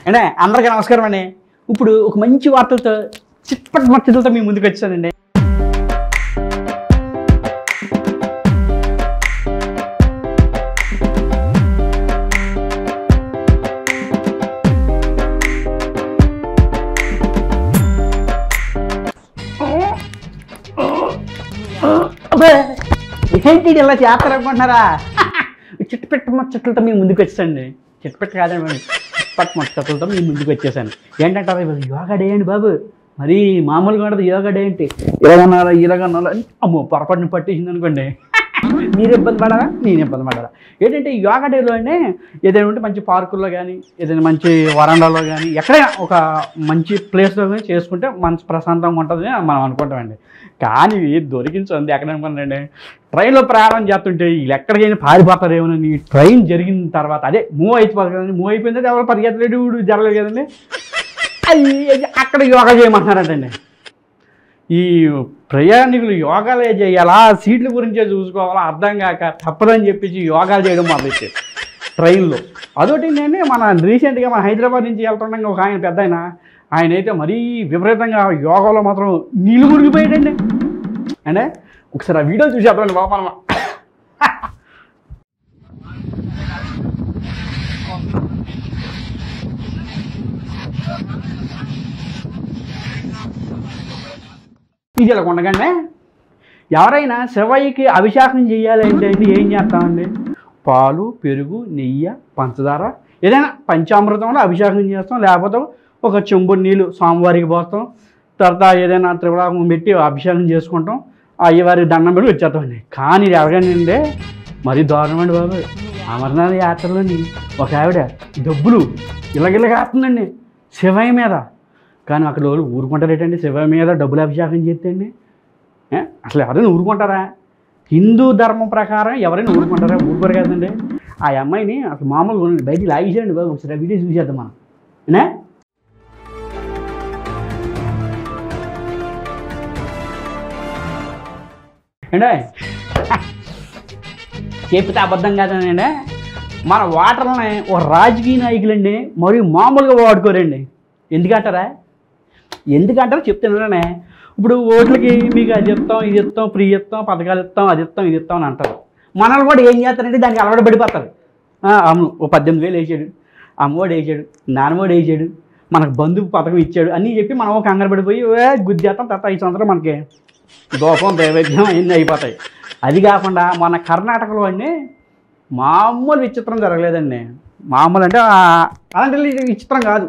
అంటే అందరికీ నమస్కారం అండి. ఇప్పుడు ఒక మంచి వార్తలతో చిట్పట్ మచ్చలతో మీ ముందుకు వచ్చానండి. ఏంటి ఇలా చేస్తారనుకుంటున్నారా? చిట్పెట్టు ముచ్చట్లతో మీ ముందుకు వచ్చానండి. చిట్పెట్టు కాదండి, చిట్పట్ ముచ్చట్లతో మీ ముందుకు వచ్చేసాను. ఏంటంటారా, యోగా డే అండి బాబు, మరి మామూలుగా ఉండదు యోగా డే అంటే. ఇలాగన్నారా అమ్మో పొరపాటుని పట్టేసింది అనుకోండి, మీరు ఇబ్బంది పడాలా నేను ఇబ్బంది పడాలా. ఏంటంటే యోగా డేలో అండి ఏదైనా ఉంటే మంచి పార్కుల్లో కానీ ఏదైనా మంచి వరండాలో కానీ ఎక్కడైనా ఒక మంచి ప్లేస్లో కానీ చేసుకుంటే మంచి ప్రశాంతంగా ఉంటుందని మనం అనుకుంటామండి. కానీ దొరికించండి ఎక్కడ అనుకున్నాండి, ట్రైన్లో ప్రయాణం చేస్తుంటే వీళ్ళు ఎక్కడికైనా పారిపోతారేమోనని ట్రైన్ జరిగిన తర్వాత అదే మూవ్ అయిపోతుంది కదండి, మూవ్ అయిపోయిందంటే ఎవరు పరిగెత్తలేడు జరగలేదు కదండి, అక్కడ యోగా చేయమంటున్నారంటండి. ఈ ప్రయాణికులు యోగాలే చేయాలా, సీట్ల గురించే చూసుకోవాలా అర్థం కాక తప్పదని చెప్పేసి యోగాలు చేయడం మొదలెట్టారు ట్రైన్లో. అదొకటి నేను మన రీసెంట్గా మన హైదరాబాద్ నుంచి వెళ్తుండగా ఒక ఆయన పెద్ద ఆయన అయితే మరీ విపరీతంగా యోగాలో మాత్రం నీళ్ళు మురిగిపోయాడండి. అంటే ఒకసారి ఆ వీడియో చూసి చెప్పండి బాబా. మనం ఇది ఇలా ఉండగానే ఎవరైనా శివయ్యకి అభిషేకం చేయాలంటే ఏం చేస్తామండి, పాలు పెరుగు నెయ్యి పంచదార ఏదైనా పంచామృతంలో అభిషేకం చేస్తాం, లేకపోతే ఒక చెంబు నీళ్ళు స్వామివారికి పోస్తాం, తర్వాత ఏదైనా త్రిపురాకం పెట్టి అభిషేకం చేసుకుంటాం, అయ్యవారికి దండం పెట్టి వచ్చేస్తామండి. కానీ ఇది ఎలాగండి మరీ దారుణం అండి బాబు. అమర్నాథ్ యాత్రలోని ఒక ఆవిడ డబ్బులు ఇలాగిలాగేస్తుందండి శివయ్య మీద. కానీ అక్కడ వాళ్ళు ఊరుకుంటారేటండి, శివయ్య మీద డబ్బులు అభిషేకం చేస్తేండి అసలు ఎవరైనా ఊరుకుంటారా? హిందూ ధర్మం ప్రకారం ఎవరైనా ఊరుకుంటారా? ఊరుకోరు కదండి. ఆ అమ్మాయిని అసలు మామూలుగా బయటికి లాగేసాడండి బాబు. ఒకసారి వీడియో చూసేద్దాం మనం. అంటే చెప్తే అబద్ధం కాదండి, మన వాటర్లని ఒక రాజకీయ నాయకులండి మరియు మామూలుగా వాడుకోరండి. ఎందుకంటారా చెప్తున్నానే. ఇప్పుడు ఓట్లకి మీకు అది ఇస్తాం ఇది ఇస్తాం ఫ్రీ ఇస్తాం పథకాలు ఇస్తాం అది ఇస్తాం ఇది ఇస్తాం అని అంటారు. మనల్ని కూడా ఏం చేస్తారంటే దానికి అలవాటు పడిపోతారు. అవును, ఓ 18,000 వేసాడు, అమ్మఒడు వేసాడు, నాన్నఒడు వేసాడు, మనకు బంధువు పథకం ఇచ్చాడు అని చెప్పి మనం కంగారు పడిపోయి గుద్ది చేస్తాం. తర్వాత 5 సంవత్సరాలు మనకి దోపం దైవేద్యం అన్నీ అయిపోతాయి. అది కాకుండా మన కర్ణాటకలో అండి మామూలు విచిత్రం జరగలేదండి. మామూలు అంటే అలాంటి విచిత్రం కాదు,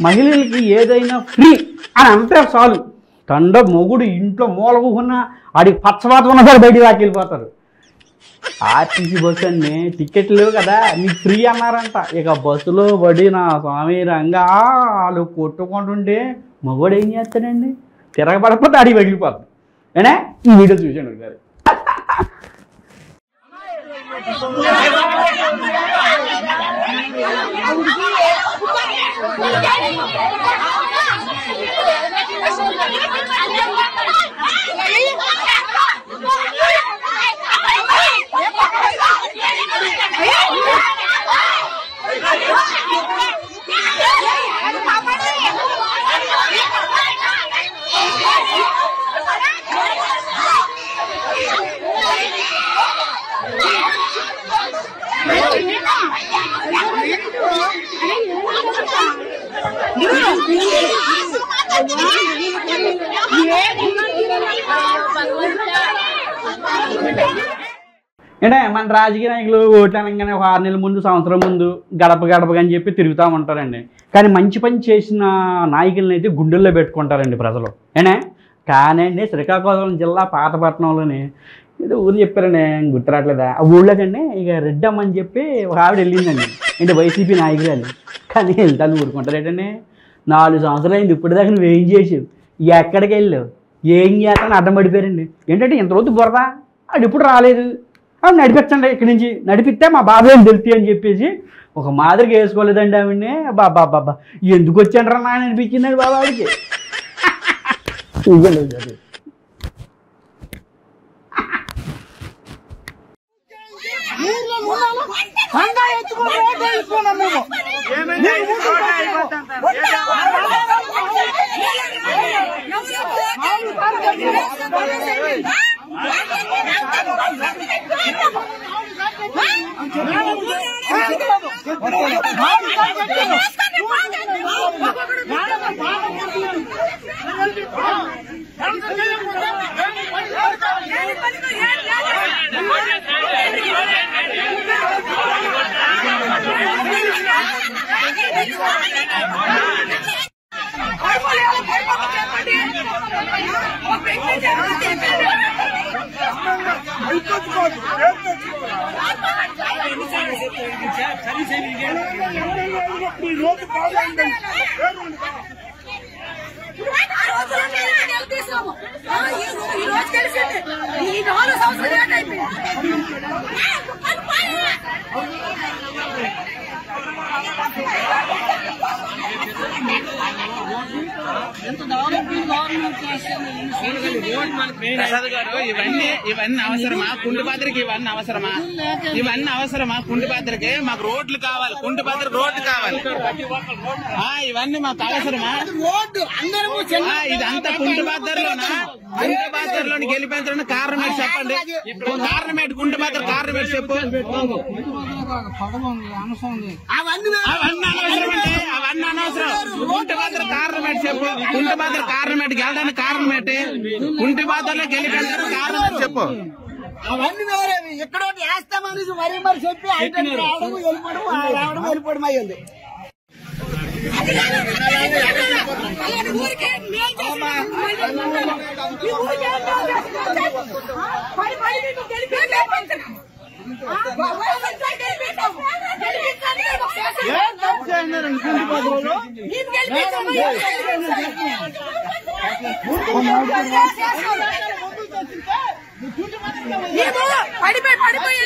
మహిళలకి ఏదైనా ఫ్రీ అని అంతే చాలు, తండ మొగుడు ఇంట్లో మూలకున్న ఆడికి పచ్చవాత ఉన్న సరే బయటికి రాకెళ్ళిపోతారు. ఆర్టీసీ బస్సు అండి టికెట్లు లేవు కదా, మీకు ఫ్రీ అన్నారంట. ఇక బస్సులో పడి నా స్వామి రంగా వాళ్ళు కొట్టుకుంటుంటే మొగుడు ఏం చేస్తాడండి, తిరగబడకపోతే ఆడికి పగిలిపోతాడు. ఏనా ఈ వీడియో చూసాను ఒకసారి. అంటే మన రాజకీయ నాయకులు ఓట్లు అనగానే ఒక 6 నెలల ముందు సంవత్సరం ముందు గడప గడపగా అని చెప్పి తిరుగుతూ ఉంటారండి. కానీ మంచి పని చేసిన నాయకులను అయితే గుండెల్లో పెట్టుకుంటారండి ప్రజలు. కానండి శ్రీకాకుళం జిల్లా పాతపట్నంలోని ఏదో ఊరు చెప్పారండి గుర్తురాట్లేదా, ఆ ఊళ్ళోకండి ఇక రెడ్డమ్మ అని చెప్పి ఒక ఆవిడ వెళ్ళిందండి, అంటే వైసీపీ నాయకురాలు. కానీ వెళ్తాను ఊరుకుంటారేటండి, 4 సంవత్సరాలు అయింది ఇప్పటిదాకా నువ్వు ఏం చేసావు, ఎక్కడికి వెళ్ళావు, ఏం చేస్తాను అడ్డం పడిపోయారండి. ఏంటంటే ఇంతరోజు బురద అది ఇప్పుడు రాలేదు, నడిపించండి ఇక్కడి నుంచి, నడిపిస్తే మా బాధ ఏం తెలుస్తాయి అని చెప్పేసి ఒక మాదిరిగా వేసుకోలేదండి ఆవిడని. బాబా ఎందుకు వచ్చాండ్రా నాయన అనిపించిందండి బాబా ఆవిడకి. ప్రసాద్ గారు ఇవన్నీ అవసరమా? కుంటిపాత్రకి ఇవన్నీ అవసరమా? ఇవన్నీ అవసరమా? కుంటిపాత్రకి మాకు రోడ్లు కావాలి, కుంటిపాత్రకి రోడ్డు కావాలి. ఇవన్నీ మాకు అవసరమా? ఇదంతా కుంటిపాత్రలోనా? కుంటిపాత్రలోని గెలిపించడానికి కారణం ఏంటి చెప్పండి. కారణం ఏంటి? కుంటిపాత్ర కారణం ఏంటి చెప్పు. అవన్నీ అనవసరం అండి, అవన్నీ అనవసరం. కుంటిపాత్ర కారణం ఏంటి చెప్పు. కుంటిపాత్ర కారణం ఏంటి? గెలడానికి కారణం ఏంటి? కుంటిపాత్రలో గెలిపించడానికి కారణం ఏంటి చెప్పు. అవన్నీ వేరే ఇక్కడ వేస్తామని మరి చెప్పి రావడం వెళ్ళిపోవడం అయ్యింది. పడిపోయి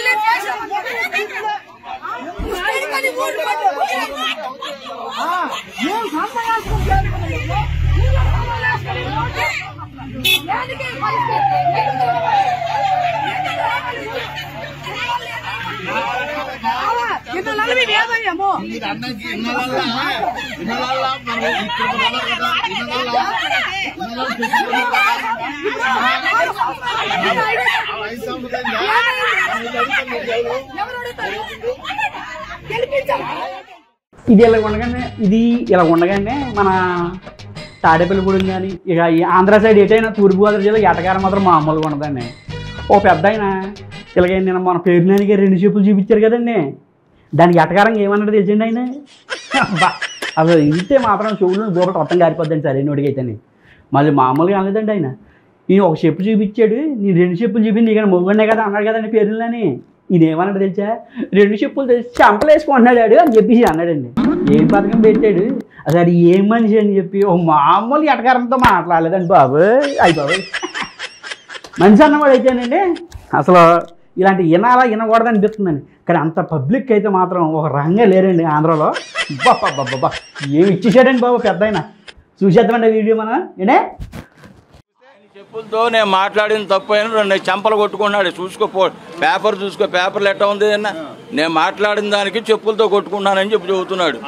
ఇది ఇలా ఉండగానే మన తాడేపల్లిగూడెం కానీ ఇక ఈ ఆంధ్ర సైడ్ ఎటైనా తూర్పుగోదావరి జిల్లా ఎటకారం మాత్రం మామూలుగా ఉండదండి. ఓ పెద్ద ఆయన ఇలాగే నేను మన పేరునాని గారు 2 చెప్పులు చూపించారు కదండి, దానికి ఎటకారంగా ఏమన్నాడు తెలిసిండి ఆయన. అసలు ఇంతే మాత్రం చెవులు గోపట మొత్తం గారిపోద్దండి సరే నోటికైతేనే. మళ్ళీ మామూలుగా అనలేదండి ఆయన. ఈయన ఒక చెప్పు చూపించాడు, నేను 2 చెప్పులు చూపించి నీకన్నా మొగ్గునే కదా అన్నాడు కదండి పేరులని. ఈయన ఏమన్నాడు తెలిసా, 2 చెప్పులు తెలిసి చంపలేసుకుంటున్నాడు అని చెప్పేసి అన్నాడండి. ఏం పథకం పెట్టాడు అసలు, ఏం మనిషి అని చెప్పి ఓ మామూలు ఎటకారంతో మాట్లాడలేదండి బాబు. అయ్యి బాబు మనిషి అన్నవాడు అయితేనండి అసలు ఇలాంటి వినకూడదు అనిపిస్తుందండి. కానీ అంత పబ్లిక్ అయితే మాత్రం ఒక రంగే లేరండి ఆంధ్రాలో. బాబా ఏమి ఇచ్చేసాడండి బాబు పెద్ద ఆయన. చూసేద్దామండి వీడియో మన ఏంటే. చెప్పులతో నేను మాట్లాడిన తప్పు అయినా 2 చెంపలు కొట్టుకున్నాడు. చూసుకో పేపర్ చూసుకో, పేపర్లు ఎట్లా ఉంది అన్న. నేను మాట్లాడిన దానికి చెప్పులతో కొట్టుకున్నానని చెప్పి చెబుతున్నాడు.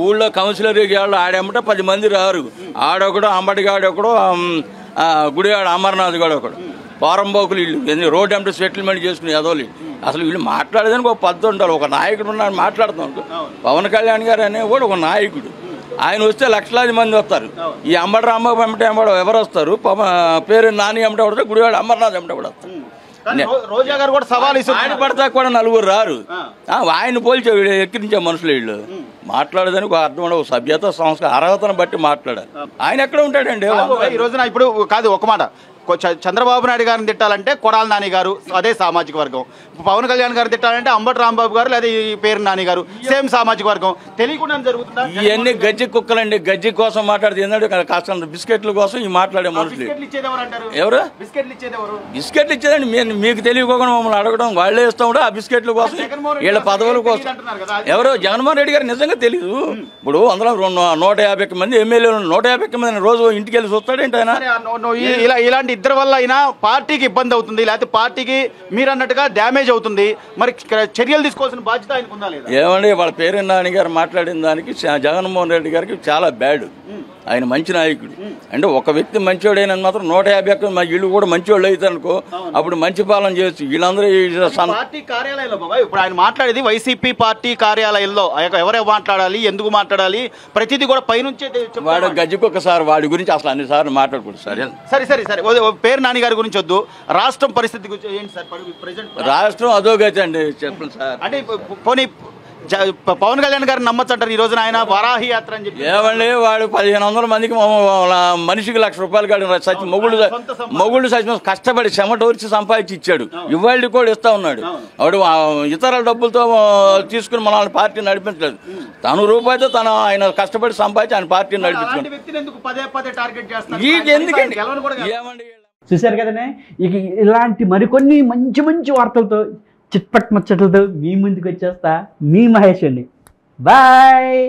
ఊళ్ళో కౌన్సిలర్ గాళ్ళు ఆడేమంటే 10 మంది రారు. ఆడొకడు అంబటిగాడు ఒకడు, గుడిగాడు అమర్నాథ్ గాడు ఒకడు, పారంబోకులు ఇల్లు రోడ్ అంటే సెటిల్మెంట్ చేసుకుని ఎదోలు. అసలు వీళ్ళు మాట్లాడేదానికి ఒక పద్ధతి ఉండాలి. ఒక నాయకుడు ఉన్నాడు మాట్లాడుతున్నాడు. పవన్ కళ్యాణ్ గారు అనేవాడు ఒక నాయకుడు. ఆయన వస్తే లక్షలాది మంది వస్తారు. ఈ అంబటి రాంబాబు అమ్మటే ఎవరు వస్తారు? పేరు నాని అమ్మటే పడతారు, గుడివాడు అమర్నాథ్ అమ్మటే పడతారు. రోజా గారు కూడా సవాల్ ఇస్తారు. ఆయన పడతా కూడా 4 రారు. ఆయన పోల్చే ఎక్కిరించే మనుషులు వీళ్ళు. మాట్లాడేదానికి ఒక అర్థం ఉండవు. సభ్యత సంస్కారం అర్హతను బట్టి మాట్లాడారు. ఆయన ఎక్కడ ఉంటాడండి ఈ రోజున? ఇప్పుడు కాదు ఒక మాట, చంద్రబాబు నాయుడు గారిని తిట్టాలంటే కొడాల నాని గారు అదే సామాజిక వర్గం, పవన్ కళ్యాణ్ గారిని తిట్టాలంటే అంబటి రాంబాబు గారు లేదా ఈ పేరు నాని గారు సేమ్ సామాజిక వర్గం. తెలియకుండా జరుగుతుంది. ఇవన్నీ గజ్జి కుక్కలండి. గజ్జి కోసం మాట్లాడితే ఏంటంటే కష్టం. బిస్కెట్ల కోసం ఈ మాట్లాడే మనుషులు ఎవరు? బిస్కెట్లు ఇచ్చేదండి మీకు తెలియకోకుండా మమ్మల్ని అడగడం, వాళ్ళే ఇస్తూ ఉంటే ఆ బిస్కెట్ల కోసం వీళ్ళ పదవుల కోసం. ఎవరు? జగన్మోహన్ రెడ్డి గారు నిజంగా తెలియదు. ఇప్పుడు అందులో 150 మంది ఎమ్మెల్యేలు 150 మంది రోజు ఇంటికి వెళ్ళి చూస్తాడేంటి ఆయన? ఇలాంటి ఇద్దరి వల్ల అయినా పార్టీకి ఇబ్బంది అవుతుంది, లేకపోతే పార్టీకి మీరు అన్నట్టుగా డ్యామేజ్ అవుతుంది. మరి చర్యలు తీసుకోవాల్సిన బాధ్యత ఆయనకు ఉందా లేదా? ఏమండి వాళ్ళ పేరు నాని గారు మాట్లాడిన దానికి జగన్మోహన్ రెడ్డి గారికి చాలా బ్యాడ్. ఆయన మంచి నాయకుడు అంటే ఒక వ్యక్తి మంచివాడైనా మాత్రం 150 ఎకరాలు మా ఇల్లు కూడా మంచివాళ్ళు అయితే అనుకో అప్పుడు మంచి పాలన చేయొచ్చు. వీళ్ళందరూ పార్టీ కార్యాలయంలో బాబా ఇప్పుడు ఆయన మాట్లాడేది వైసీపీ పార్టీ కార్యాలయంలో ఎవరు మాట్లాడాలి, ఎందుకు మాట్లాడాలి, ప్రతిదీ కూడా పైనుంచే వాడు గజ్జికొకసారి వాడి గురించి అసలు అన్ని సార్లు మాట్లాడకూడదు సార్. సరే పేరు నాని గారి గురించి వద్దు, రాష్ట్రం పరిస్థితి గురించి ఏంటి సార్? ప్రెజెంట్ రాష్ట్రం అదోగతి అండి చెప్పండి సార్. అంటే పోనీ పవన్ కళ్యాణ్ గారిని నమ్మచ్చు అంటారు ఈ రోజున ఆయన వారాహి యాత్ర అని చెప్పి? ఏమండి వాడు 1500 మందికి మనిషికి ₹1,00,000 కాదు మొగుళ్ళు సచివ కష్టపడి చెమట వచ్చి సంపాదించి ఇచ్చాడు, ఇవాళ కూడా ఇస్తా ఉన్నాడు. వాడు ఇతరుల డబ్బులతో తీసుకుని మన పార్టీ నడిపించలేదు, తన రూపాయితో ఆయన కష్టపడి సంపాదించి ఆయన పార్టీ నడిపించాడు. ఎందుకండి ఏమండి చూశారు కదనే. ఇక ఇలాంటి మరికొన్ని మంచి మంచి వార్తలతో చిట్పట్ ముచ్చట్లతో మీ ముందుకు వచ్చేస్తా. మీ మహేష్ అండి. బాయ్.